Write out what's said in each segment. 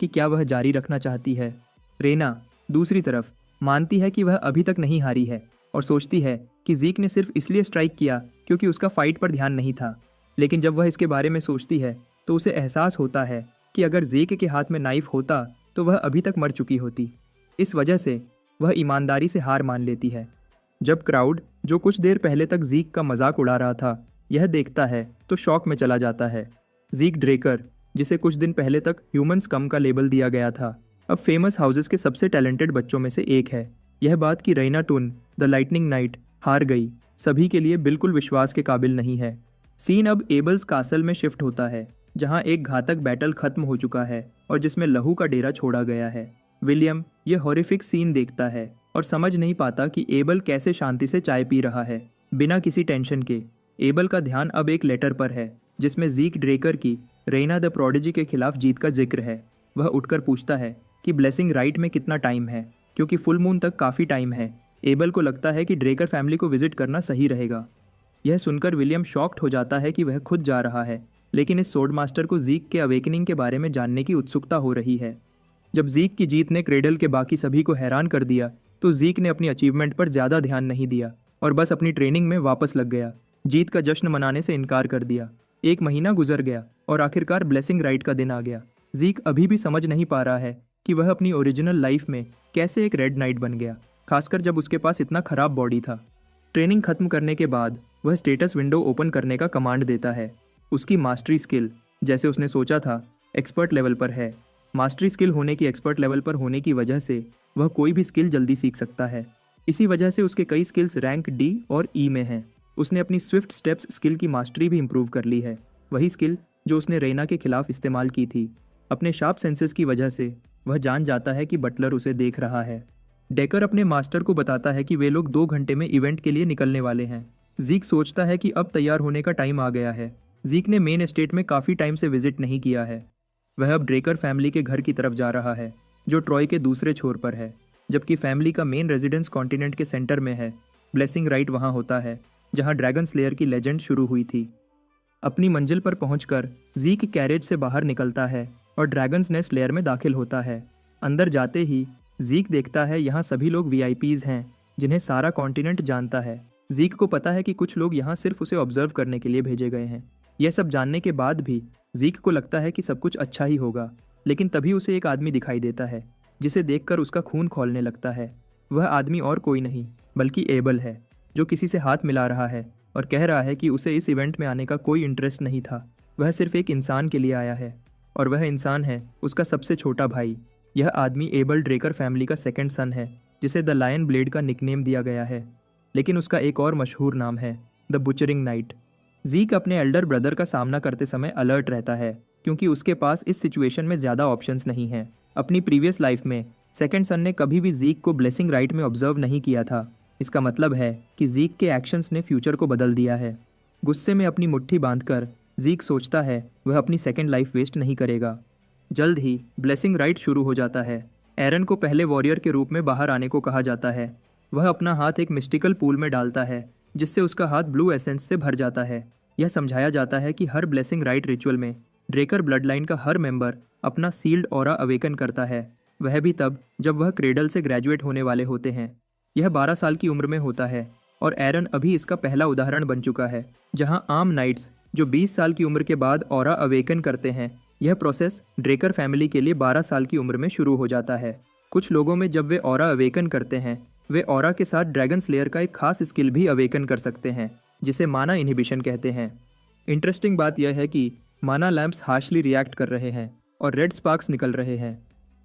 कि क्या वह जारी रखना चाहती है। रेना दूसरी तरफ मानती है कि वह अभी तक नहीं हारी है और सोचती है कि ज़ीक ने सिर्फ इसलिए स्ट्राइक किया क्योंकि उसका फाइट पर ध्यान नहीं था। लेकिन जब वह इसके बारे में सोचती है तो उसे एहसास होता है कि अगर ज़ीक के हाथ में नाइफ होता तो वह अभी तक मर चुकी होती। इस वजह से वह ईमानदारी से हार मान लेती है। जब क्राउड, जो कुछ देर पहले तक ज़ीक का मजाक उड़ा रहा था, यह देखता है तो शॉक में चला जाता है। ज़ीक ड्रेकर, जिसे कुछ दिन पहले तक ह्यूमन स्कम का लेबल दिया गया था, अब फेमस हाउसेस के सबसे टैलेंटेड बच्चों में से एक है। यह बात कि Raina toon, the lightning knight, हार गई, सभी के लिए बिल्कुल विश्वास के काबिल नहीं है। सीन अब एबल्स कासल में शिफ्ट होता है, जहां एक घातक बैटल खत्म हो चुका है और जिसमें लहू का डेरा छोड़ा गया है। विलियम यह हॉरिफिक सीन देखता है और समझ नहीं पाता कि एबल कैसे शांति से चाय पी रहा है, बिना किसी टेंशन के। एबल का ध्यान अब एक लेटर पर है, जिसमें ज़ीक ड्रेकर की रैना द प्रोडिजी के खिलाफ जीत का जिक्र है। वह उठकर पूछता है कि ब्लेसिंग राइट में कितना टाइम है, क्योंकि फुल मून तक काफ़ी टाइम है। एबल को लगता है कि ड्रेकर फैमिली को विजिट करना सही रहेगा। यह सुनकर विलियम शॉक्ड हो जाता है कि वह खुद जा रहा है, लेकिन इस सोर्ड मास्टर को ज़ीक के अवेकनिंग के बारे में जानने की उत्सुकता हो रही है। जब ज़ीक की जीत ने क्रेडल के बाकी सभी को हैरान कर दिया तो ज़ीक ने अपनी अचीवमेंट पर ज़्यादा ध्यान नहीं दिया और बस अपनी ट्रेनिंग में वापस लग गया। जीत का जश्न मनाने से इनकार कर दिया। एक महीना गुजर गया और आखिरकार ब्लेसिंग राइट का दिन आ गया। ज़ीक अभी भी समझ नहीं पा रहा है कि वह अपनी ओरिजिनल लाइफ में कैसे एक रेड नाइट बन गया, खासकर जब उसके पास इतना खराब बॉडी था। ट्रेनिंग खत्म करने के बाद वह स्टेटस विंडो ओपन करने का कमांड देता है। उसकी मास्टरी स्किल, जैसे उसने सोचा था, एक्सपर्ट लेवल पर है। मास्टरी स्किल होने की एक्सपर्ट लेवल पर होने की वजह से वह कोई भी स्किल जल्दी सीख सकता है। इसी वजह से उसके कई स्किल्स रैंक डी और ई में हैं। उसने अपनी स्विफ्ट स्टेप्स स्किल की मास्टरी भी इंप्रूव कर ली है, वही स्किल जो उसने रैना के खिलाफ इस्तेमाल की थी। अपने शार्प सेंसेस की वजह से वह जान जाता है कि बटलर उसे देख रहा है। डेकर अपने मास्टर को बताता है कि वे लोग 2 घंटे में इवेंट के लिए निकलने वाले हैं। ज़ीक सोचता है कि अब तैयार होने का टाइम आ गया है। ज़ीक ने मेन एस्टेट में काफ़ी टाइम से विजिट नहीं किया है। वह अब ड्रेकर फैमिली के घर की तरफ जा रहा है, जो ट्रॉय के दूसरे छोर पर है, जबकि फैमिली का मेन रेजिडेंस कॉन्टिनेंट के सेंटर में है। ब्लेसिंग राइट वहाँ होता है जहाँ ड्रैगन स्लेयर की लेजेंड शुरू हुई थी। अपनी मंजिल पर पहुंचकर ज़ीक कैरेज से बाहर निकलता है और ड्रैगन्स नेस्ट लेयर में दाखिल होता है। अंदर जाते ही ज़ीक देखता है यहाँ सभी लोग वीआईपीज़ हैं, जिन्हें सारा कॉन्टिनेंट जानता है। ज़ीक को पता है कि कुछ लोग यहाँ सिर्फ उसे ऑब्जर्व करने के लिए भेजे गए हैं। यह सब जानने के बाद भी ज़ीक को लगता है कि सब कुछ अच्छा ही होगा, लेकिन तभी उसे एक आदमी दिखाई देता है, जिसे देखकर उसका खून खौलने लगता है। वह आदमी और कोई नहीं बल्कि एबल है, जो किसी से हाथ मिला रहा है और कह रहा है कि उसे इस इवेंट में आने का कोई इंटरेस्ट नहीं था। वह सिर्फ एक इंसान के लिए आया है और वह इंसान है उसका सबसे छोटा भाई। यह आदमी एबल ड्रेकर फैमिली का सेकंड सन है, जिसे द लायन ब्लेड का निकनेम दिया गया है, लेकिन उसका एक और मशहूर नाम है, द बुचरिंग नाइट। ज़ीक अपने एल्डर ब्रदर का सामना करते समय अलर्ट रहता है, क्योंकि उसके पास इस सिचुएशन में ज़्यादा ऑप्शंस नहीं हैं। अपनी प्रीवियस लाइफ में सेकंड सन ने कभी भी ज़ीक को ब्लेसिंग राइट में ऑब्जर्व नहीं किया था। इसका मतलब है कि ज़ीक के एक्शंस ने फ्यूचर को बदल दिया है। गुस्से में अपनी मुट्ठी बांधकर ज़ीक सोचता है वह अपनी सेकंड लाइफ वेस्ट नहीं करेगा। जल्द ही ब्लेसिंग राइट शुरू हो जाता है। एरन को पहले वॉरियर के रूप में बाहर आने को कहा जाता है। वह अपना हाथ एक मिस्टिकल पूल में डालता है, जिससे उसका हाथ ब्लू एसेंस से भर जाता है। यह समझाया जाता है कि हर ब्लेसिंग राइट रिचुअल में ड्रेकर ब्लड लाइन का हर मेंबर अपना सील्ड ऑरा अवेकन करता है, वह भी तब जब वह क्रेडल से ग्रेजुएट होने वाले होते हैं। यह 12 साल की उम्र में होता है और एरन अभी इसका पहला उदाहरण बन चुका है। जहां आम नाइट्स जो 20 साल की उम्र के बाद ऑरा अवेकन करते हैं, यह प्रोसेस ड्रेकर फैमिली के लिए 12 साल की उम्र में शुरू हो जाता है। कुछ लोगों में जब वे ऑरा अवेकन करते हैं, वे ऑरा के साथ ड्रैगन स्लेयर का एक खास स्किल भी अवेकन कर सकते हैं, जिसे माना इनहिबिशन कहते हैं। इंटरेस्टिंग बात यह है कि माना लैंप्स हार्शली रिएक्ट कर रहे हैं और रेड स्पार्क्स निकल रहे हैं।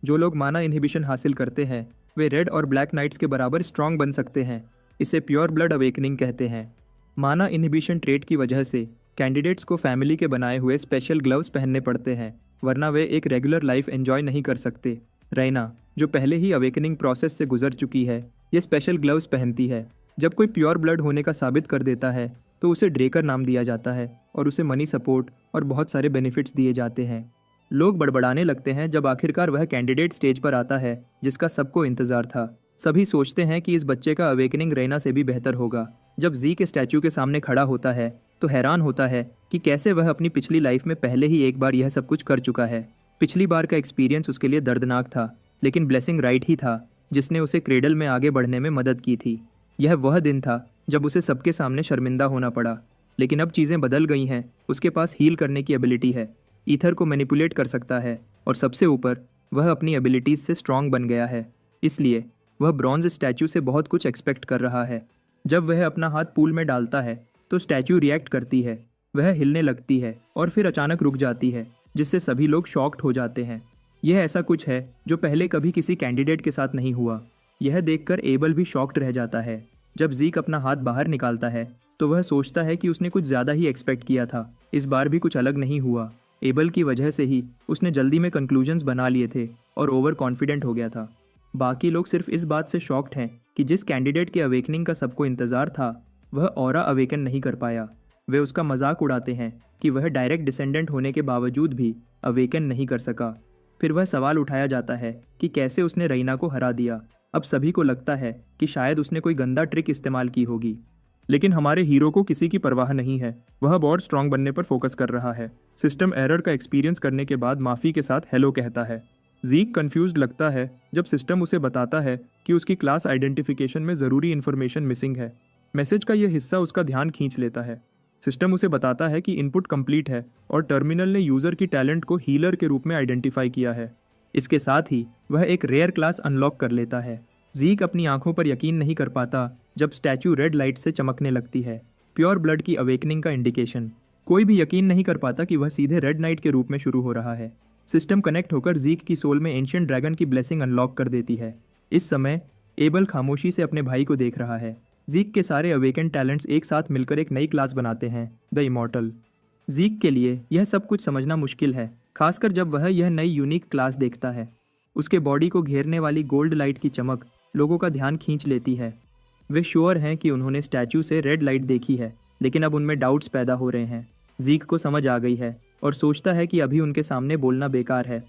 जो लोग माना इनहिबिशन हासिल करते हैं वे रेड और ब्लैक नाइट्स के बराबर स्ट्रॉन्ग बन सकते हैं। इसे प्योर ब्लड अवेकनिंग कहते हैं। माना इनहिबिशन ट्रेट की वजह से कैंडिडेट्स को फैमिली के बनाए हुए स्पेशल ग्लव्स पहनने पड़ते हैं, वरना वे एक रेगुलर लाइफ एंजॉय नहीं कर सकते। रैना, जो पहले ही अवेकनिंग प्रोसेस से गुजर चुकी है, ये स्पेशल ग्लव्स पहनती है। जब कोई प्योर ब्लड होने का साबित कर देता है तो उसे ड्रेकर नाम दिया जाता है और उसे मनी सपोर्ट और बहुत सारे बेनिफिट्स दिए जाते हैं। लोग बड़बड़ाने लगते हैं जब आखिरकार वह कैंडिडेट स्टेज पर आता है जिसका सबको इंतजार था। सभी सोचते हैं कि इस बच्चे का अवेकनिंग रैना से भी बेहतर होगा। जब जी के स्टैचू के सामने खड़ा होता है तो हैरान होता है कि कैसे वह अपनी पिछली लाइफ में पहले ही एक बार यह सब कुछ कर चुका है। पिछली बार का एक्सपीरियंस उसके लिए दर्दनाक था, लेकिन ब्लेसिंग राइट ही था जिसने उसे क्रेडल में आगे बढ़ने में मदद की थी। यह वह दिन था जब उसे सबके सामने शर्मिंदा होना पड़ा, लेकिन अब चीज़ें बदल गई हैं। उसके पास हील करने की एबिलिटी है, ईथर को मैनिपुलेट कर सकता है, और सबसे ऊपर वह अपनी एबिलिटीज़ से स्ट्रांग बन गया है। इसलिए वह ब्रॉन्ज स्टैचू से बहुत कुछ एक्सपेक्ट कर रहा है। जब वह अपना हाथ पूल में डालता है तो स्टैचू रिएक्ट करती है, वह हिलने लगती है और फिर अचानक रुक जाती है, जिससे सभी लोग शॉक्ड हो जाते हैं। यह ऐसा कुछ है जो पहले कभी किसी कैंडिडेट के साथ नहीं हुआ। यह देखकर एबल भी शॉक्ड रह जाता है। जब ज़ीक अपना हाथ बाहर निकालता है तो वह सोचता है कि उसने कुछ ज़्यादा ही एक्सपेक्ट किया था। इस बार भी कुछ अलग नहीं हुआ। एबल की वजह से ही उसने जल्दी में कंक्लूजन्स बना लिए थे और ओवर कॉन्फिडेंट हो गया था। बाकी लोग सिर्फ इस बात से शॉक्ड हैं कि जिस कैंडिडेट के अवेकनिंग का सबको इंतज़ार था वह ऑरा अवेकन नहीं कर पाया। वे उसका मजाक उड़ाते हैं कि वह डायरेक्ट डिसेंडेंट होने के बावजूद भी अवेकन नहीं कर सका। फिर वह सवाल उठाया जाता है कि कैसे उसने रईना को हरा दिया। अब सभी को लगता है कि शायद उसने कोई गंदा ट्रिक इस्तेमाल की होगी, लेकिन हमारे हीरो को किसी की परवाह नहीं है। वह बहुत स्ट्रांग बनने पर फोकस कर रहा है। सिस्टम एरर का एक्सपीरियंस करने के बाद माफ़ी के साथ हेलो कहता है। ज़ीक कंफ्यूज्ड लगता है जब सिस्टम उसे बताता है कि उसकी क्लास आइडेंटिफिकेशन में ज़रूरी इन्फॉर्मेशन मिसिंग है। मैसेज का यह हिस्सा उसका ध्यान खींच लेता है। सिस्टम उसे बताता है कि इनपुट कंप्लीट है और टर्मिनल ने यूज़र की टैलेंट को हीलर के रूप में आइडेंटिफाई किया है। इसके साथ ही वह एक रेयर क्लास अनलॉक कर लेता है। ज़ीक अपनी आंखों पर यकीन नहीं कर पाता जब स्टैचू रेड लाइट से चमकने लगती है, प्योर ब्लड की अवेकनिंग का इंडिकेशन। कोई भी यकीन नहीं कर पाता कि वह सीधे रेड नाइट के रूप में शुरू हो रहा है। सिस्टम कनेक्ट होकर ज़ीक की सोल में एंशिएंट ड्रैगन की ब्लेसिंग अनलॉक कर देती है। इस समय एबल खामोशी से अपने भाई को देख रहा है। ज़ीक के सारे अवेकन टैलेंट्स एक साथ मिलकर एक नई क्लास बनाते हैं, द इमॉर्टल। ज़ीक के लिए यह सब कुछ समझना मुश्किल है, खासकर जब वह यह नई यूनिक क्लास देखता है। उसके बॉडी को घेरने वाली गोल्ड लाइट की चमक लोगों का ध्यान खींच लेती है। वे श्योर हैं कि उन्होंने स्टैचू से रेड लाइट देखी है, लेकिन अब उनमें डाउट्स पैदा हो रहे हैं। ज़ीक को समझ आ गई है और सोचता है कि अभी उनके सामने बोलना बेकार है।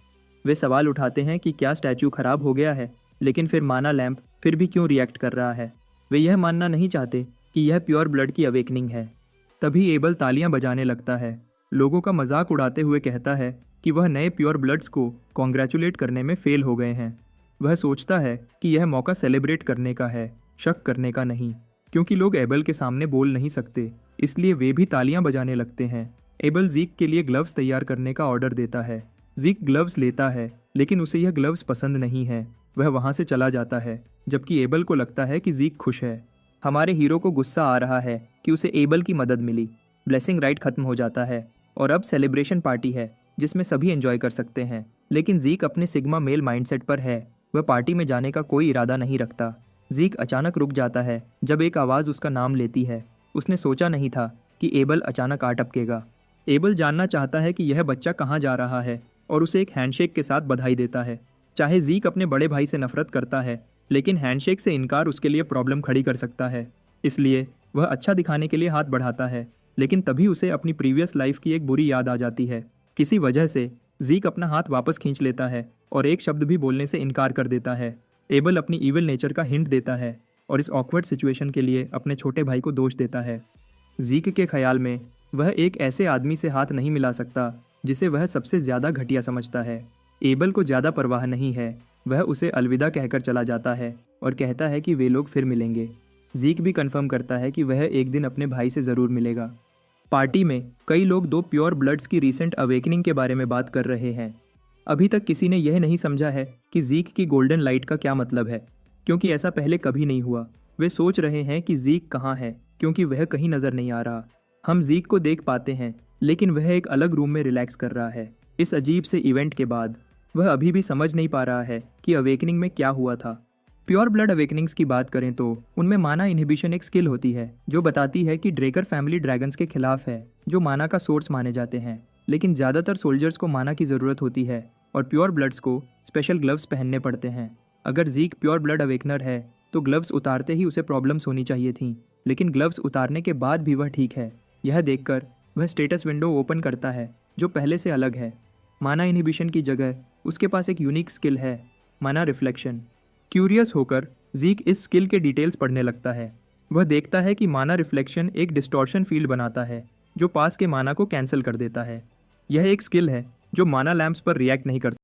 वे सवाल उठाते हैं कि क्या स्टैचू खराब हो गया है, लेकिन फिर माना लैंप फिर भी क्यों रिएक्ट कर रहा है। वे यह मानना नहीं चाहते कि यह प्योर ब्लड की अवेकनिंग है। तभी एबल तालियां बजाने लगता है, लोगों का मजाक उड़ाते हुए कहता है कि वह नए प्योर ब्लड्स को कॉन्ग्रेचुलेट करने में फेल हो गए हैं। वह सोचता है कि यह मौका सेलिब्रेट करने का है, शक करने का नहीं। क्योंकि लोग एबल के सामने बोल नहीं सकते, इसलिए वे भी तालियां बजाने लगते हैं। एबल ज़ीक के लिए ग्लव्स तैयार करने का ऑर्डर देता है। ज़ीक ग्लव्स लेता है, लेकिन उसे यह ग्लव्स पसंद नहीं है। वह वहाँ से चला जाता है, जबकि एबल को लगता है कि ज़ीक खुश है। हमारे हीरो को गुस्सा आ रहा है कि उसे एबल की मदद मिली। ब्लेसिंग राइट खत्म हो जाता है और अब सेलिब्रेशन पार्टी है जिसमें सभी एंजॉय कर सकते हैं। लेकिन ज़ीक अपने सिग्मा मेल माइंडसेट पर है, वह पार्टी में जाने का कोई इरादा नहीं रखता। ज़ीक अचानक रुक जाता है जब एक आवाज़ उसका नाम लेती है। उसने सोचा नहीं था कि एबल अचानक आ टपकेगा। एबल जानना चाहता है कि यह बच्चा कहाँ जा रहा है और उसे एक हैंडशेक के साथ बधाई देता है। चाहे ज़ीक अपने बड़े भाई से नफरत करता है, लेकिन हैंडशेक से इनकार उसके लिए प्रॉब्लम खड़ी कर सकता है। इसलिए वह अच्छा दिखाने के लिए हाथ बढ़ाता है, लेकिन तभी उसे अपनी प्रीवियस लाइफ की एक बुरी याद आ जाती है। किसी वजह से ज़ीक अपना हाथ वापस खींच लेता है और एक शब्द भी बोलने से इनकार कर देता है। एबल अपनी ईविल नेचर का हिंट देता है और इस ऑकवर्ड सिचुएशन के लिए अपने छोटे भाई को दोष देता है। ज़ीक के ख्याल में वह एक ऐसे आदमी से हाथ नहीं मिला सकता जिसे वह सबसे ज़्यादा घटिया समझता है। एबल को ज़्यादा परवाह नहीं है, वह उसे अलविदा कहकर चला जाता है और कहता है कि वे लोग फिर मिलेंगे। ज़ीक भी कंफर्म करता है कि वह एक दिन अपने भाई से ज़रूर मिलेगा। पार्टी में कई लोग दो प्योर ब्लड्स की रीसेंट अवेकनिंग के बारे में बात कर रहे हैं। अभी तक किसी ने यह नहीं समझा है कि ज़ीक की गोल्डन लाइट का क्या मतलब है, क्योंकि ऐसा पहले कभी नहीं हुआ। वे सोच रहे हैं कि ज़ीक कहाँ है, क्योंकि वह कहीं नज़र नहीं आ रहा। हम ज़ीक को देख पाते हैं, लेकिन वह एक अलग रूम में रिलैक्स कर रहा है। इस अजीब से इवेंट के बाद वह अभी भी समझ नहीं पा रहा है कि अवेकनिंग में क्या हुआ था। प्योर ब्लड अवेकनिंग्स की बात करें तो उनमें माना इनहिबिशन एक स्किल होती है जो बताती है कि ड्रेकर फैमिली ड्रैगन्स के खिलाफ है, जो माना का सोर्स माने जाते हैं। लेकिन ज़्यादातर सोल्जर्स को माना की ज़रूरत होती है और प्योर ब्लड्स को स्पेशल ग्लव्स पहनने पड़ते हैं। अगर ज़ीक प्योर ब्लड अवेकनर है तो ग्लव्स उतारते ही उसे प्रॉब्लम्स होनी चाहिए थी, लेकिन ग्लव्स उतारने के बाद भी वह ठीक है। यह देखकर वह स्टेटस विंडो ओपन करता है जो पहले से अलग है। माना इनहिबिशन की जगह उसके पास एक यूनिक स्किल है, माना रिफ्लेक्शन। क्यूरियस होकर ज़ीक इस स्किल के डिटेल्स पढ़ने लगता है। वह देखता है कि माना रिफ्लेक्शन एक डिस्टॉर्शन फील्ड बनाता है जो पास के माना को कैंसिल कर देता है। यह एक स्किल है जो माना लैंप्स पर रिएक्ट नहीं करता।